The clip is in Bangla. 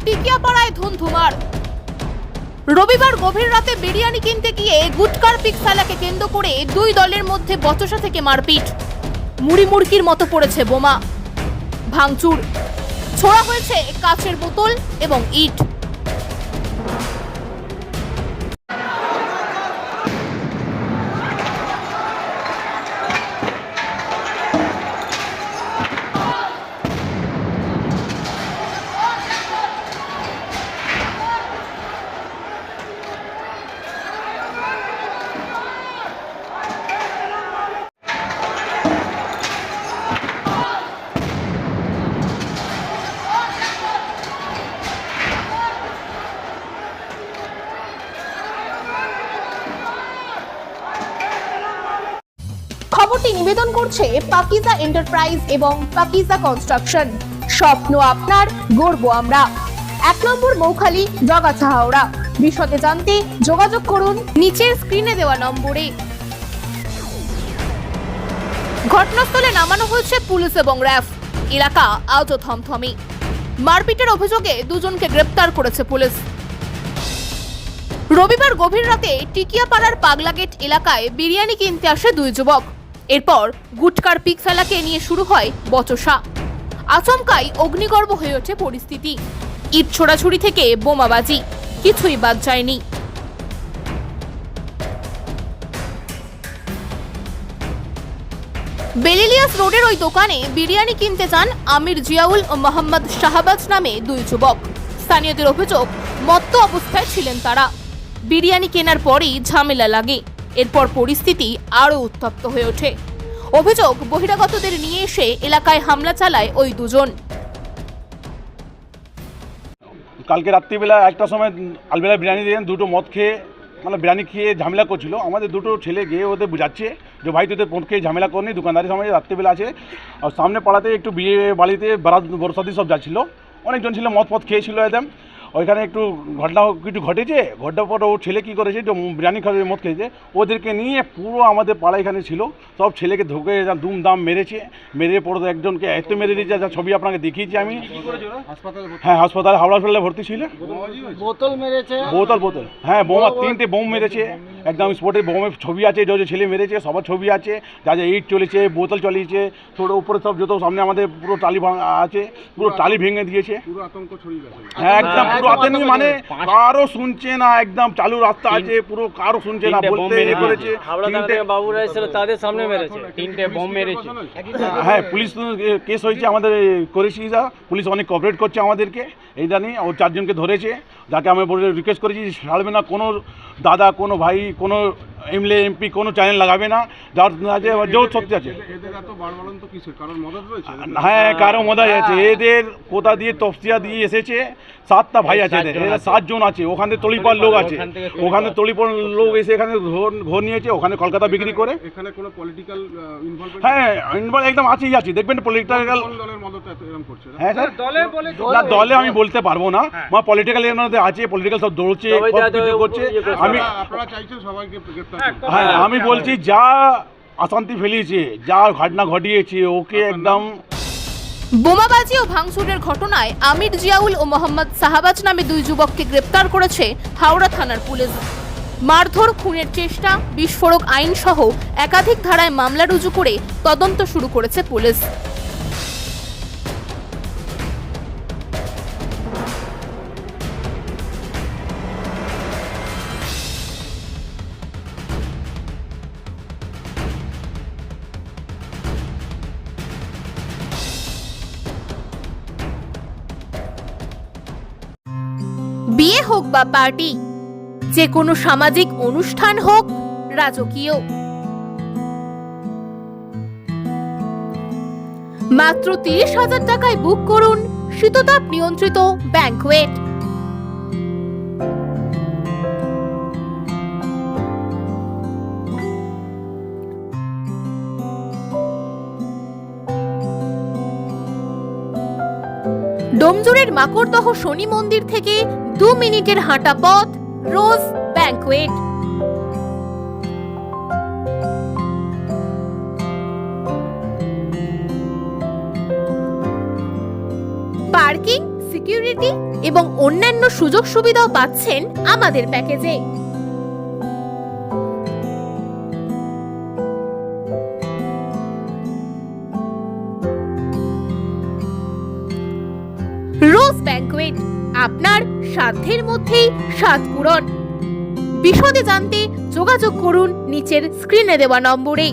টিকিয়াপাড়ায় ধুমধুমার। রবিবার গভীর রাতে বিরিয়ানি কিনতে গিয়ে গুটকার পিক ফেলাকে কেন্দ্র করে দুই দলের মধ্যে বচসা থেকে মারপিট। মুড়ি মুড়কির মতো পড়েছে বোমা, ভাঙচুর, ছোড়া হয়েছে কাচের বোতল এবং ইট। খবরটি নিবেদন করছে পাকিজা এন্টারপ্রাইজ এবং পাকিজা কনস্ট্রাকশন। স্বপ্ন আপনার, গর্ব আমরা। 1 নম্বর মৌখালি, জগাছা, হাওড়া। বিশদে জানতে যোগাযোগ করুন নিচের স্ক্রিনে দেওয়া নম্বরে। ঘটনাস্থলে নামানো হয়েছে পুলিশ এবং র্যাফ। এলাকা আজও থমথমে। মারপিটের অভিযোগে দুজনকে গ্রেপ্তার করেছে পুলিশ। রবিবার গভীর রাতে টিকিয়াপাড়ার পাগলাগেট এলাকায় বিরিয়ানি কিনতে আসে দুই যুবক। এরপর গুটকার পিক ফেলাকে নিয়ে শুরু হয় বচসা। আচমকাই অগ্নিগর্ভ হয়ে ওঠে পরিস্থিতি। ইট ছোড়াছুড়ি থেকে বোমাবাজি, কিছুই বাদ যায়নি। বেলিলিয়াস রোডের ওই দোকানে বিরিয়ানি কিনতে যান আমির জিয়াউল ও মোহাম্মদ শাহবাজ নামে দুই যুবক। স্থানীয়দের অভিযোগ, মত্ত অবস্থায় ছিলেন তারা। বিরিয়ানি কেনার পরেই ঝামেলা লাগে। এরপর পরিস্থিতি আরও উত্তপ্ত হয়ে ওঠে। অভিযোগ, বহিরাগতদের নিয়ে এসে এলাকায় হামলা চালায় ওই দুজন। কালকে রাত্রিবেলা একটা সময় আলবেলা বিরিয়ানি দিয়ে দুটো মদ খেয়ে বিরিয়ানি খেয়ে ঝামেলা করছিল। আমাদের দুটো ছেলে গিয়ে ওদের বুঝাচ্ছে যে ভাই তোদের মদ খেয়ে ঝামেলা করনি, দোকানদারের সামনে রাত্রিবেলা আছে। আর সামনে পাড়াতে একটু বিয়ে বাড়িতে বরসাদি সব যাচ্ছিলো, অনেকজন ছিল, মদ খেয়েছিল একদম। ওইখানে একটু ঘটনা কিছু ঘটেছে। ঘটনার পর ও ছেলে কী করেছে, যে বিরিয়ানি খাওয়া মদ খেয়েছে, ওদেরকে নিয়ে পুরো আমাদের পাড়া এখানে ছিল সব ছেলেকে ধুকে দুমদাম মেরেছে। মেরে পড়ে একজনকে এত মেরে দিয়েছে, যা ছবি আপনাকে দেখিয়েছি আমি। হ্যাঁ, হাসপাতালে, হাওড়া হাসপাতালে ভর্তি ছিল। বোতল মেরেছে, বোতল, হ্যাঁ, বোমা 3টে বোম মেরেছে একদম স্পটে। বোমের ছবি আছে, যে ছেলে মেরেছে সবার ছবি আছে, যা ইট চলেছে, বোতল চলিয়েছে, ছোটো উপরে সব যত সামনে আমাদের পুরো টালি আছে, পুরো টালি ভেঙে দিয়েছে। পুরো আতঙ্ক ছড়িয়ে গেছে, হ্যাঁ একদম পুরো আতঙ্ক। মানে কারো শুনছে না, একদম চালু রাস্তা আছে, পুরো কারো শুনছে না, বলতে করেছে। বাবুরা এসেছিল, তাদের সামনে মেরেছে, 3টে বোম মেরেছে। হ্যাঁ, পুলিশ কেস হয়েছে আমাদের, করেছি যা। পুলিশ অনেক কোঅপারেট করছে আমাদেরকে এইটা নিয়ে। ও 4 জনকে ধরেছে, যাকে আমি বলে রিকোয়েস্ট করেছি ছাড়বে না। কোনো দাদা, কোনো ভাই, কোনো এমএলএ এমপি কোনো চ্যানেল লাগাবে না, যার আছে জোর সত্যি আছে। হ্যাঁ, কারো মদত আছে। এদের কোথা দিয়ে তফসিয়া দিয়ে এসেছে। 7টা ভাই আছে এদের, 7 জন আছে। ওখানে তলিপাড় লোক আছে, ওখানে তলিপাড় লোক এসে এখানে ঘর নিয়েছে, ওখানে কলকাতা বিক্রি করে। এখানে কোনো পলিটিক্যাল ইনভলভমেন্ট? হ্যাঁ, ইনভলভ একদম আছেই আছে, দেখবেন পলিটিক্যাল। হ্যাঁ স্যার, না দলে আমি বলতে পারবো না, আমার পলিটিক্যাল এর মধ্যে আছে, পলিটিক্যাল সব দৌড়ছে, কিছু করছে। হ্যাঁ, আমি বলছি যা অশান্তি ফেলিয়েছে, যা ঘটনা ঘটিয়েছে, ওকে একদম। বোমাবাজি ও ভাঙচুরের ঘটনায় আমির জিয়াউল ও মোহাম্মদ শাহবাজ নামে দুই যুবককে গ্রেপ্তার করেছে হাওড়া থানার পুলিশ। মারধর, খুনের চেষ্টা, বিস্ফোরক আইন সহ একাধিক ধারায় মামলা রুজু করে তদন্ত শুরু করেছে পুলিশ। বিয়ে হোক বা পার্টি, যে কোনো সামাজিক অনুষ্ঠান হোক, রাজকীয়, মাত্র 30,000 টাকায় বুক করুন শীততাপ নিয়ন্ত্রিত ব্যাংকোয়েট। ডোমজুড়ের মাকড়দহ শনি মন্দির থেকে 2 মিনিটের হাঁটা পথ, রোজ ব্যাংকোয়েট। পার্কিং সিকিউরিটি এবং অন্যান্য সুযোগ সুবিধাও পাচ্ছেন আমাদের প্যাকেজে। রোজ ব্যাংকুয়েট, আপনার সাধ্যের মধ্যেই স্বাদ পূরণ। বিশদে জানতে যোগাযোগ করুন নিচের স্ক্রিনে দেওয়া নম্বরে।